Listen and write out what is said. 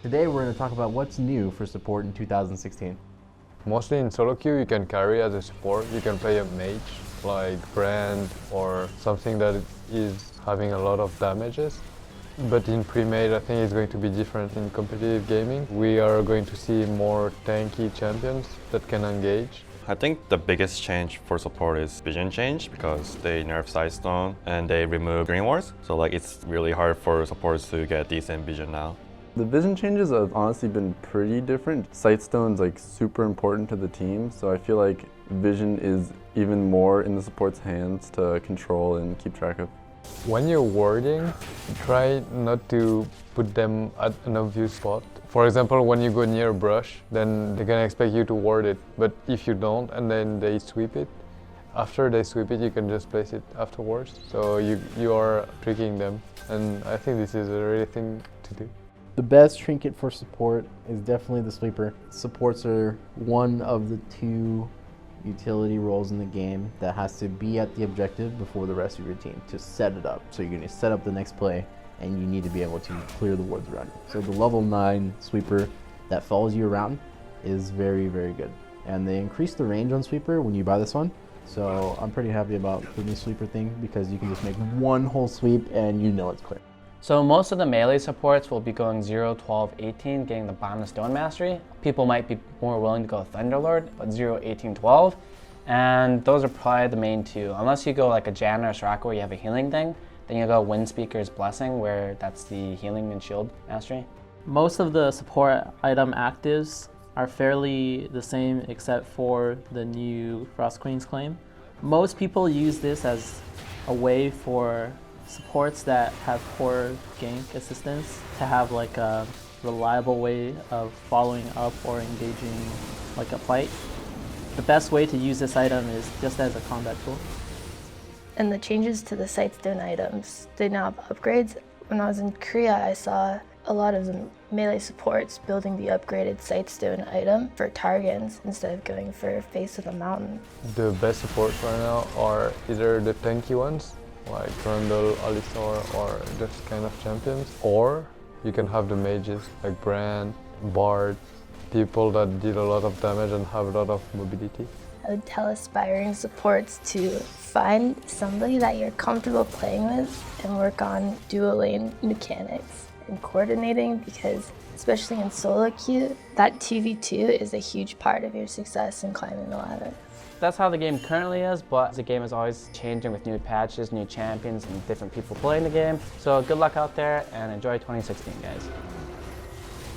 Today we're going to talk about what's new for support in 2016. Mostly in solo queue you can carry as a support. You can play a mage like Brand or something that is having a lot of damages. But in pre-made I think it's going to be different. In competitive gaming we are going to see more tanky champions that can engage. I think the biggest change for support is vision change because they nerf Sightstone and they remove Green Wards. So it's really hard for supports to get decent vision now. The vision changes have honestly been pretty different. Sightstone's super important to the team, so I feel like vision is even more in the support's hands to control and keep track of. When you're warding, try not to put them at an obvious spot. For example, when you go near a brush, then they're gonna expect you to ward it. But if you don't and then they sweep it, after they sweep it, you can just place it afterwards. So you are tricking them, and I think this is a really thing to do. The best trinket for support is definitely the sweeper. Supports are one of the two utility roles in the game that has to be at the objective before the rest of your team to set it up. So you're going to set up the next play and you need to be able to clear the wards around you. So the level 9 sweeper that follows you around is very, very good. And they increase the range on sweeper when you buy this one. So I'm pretty happy about the new sweeper thing because you can just make one whole sweep and you know it's clear. So most of the melee supports will be going 0, 12, 18, getting the Bond of Stone Mastery. People might be more willing to go Thunderlord, but 0, 18, 12. And those are probably the main two. Unless you go like a Janna or Soraka where you have a healing thing, then you go Windspeaker's Blessing where that's the healing and shield mastery. Most of the support item actives are fairly the same except for the new Frost Queen's Claim. Most people use this as a way for supports that have poor gank assistance to have a reliable way of following up or engaging a fight. The best way to use this item is just as a combat tool. And the changes to the Sightstone items, they now have upgrades. When I was in Korea, I saw a lot of the melee supports building the upgraded Sightstone item for Targans instead of going for Face of the Mountain. The best supports right now are either the tanky ones like Trundle, Alistar, or this kind of champions, or you can have the mages like Brand, Bard, people that deal a lot of damage and have a lot of mobility. I would tell aspiring supports to find somebody that you're comfortable playing with and work on dual lane mechanics and coordinating, because especially in solo queue, that 2v2 is a huge part of your success in climbing the ladder. That's how the game currently is, but the game is always changing with new patches, new champions, and different people playing the game. So good luck out there and enjoy 2016, guys.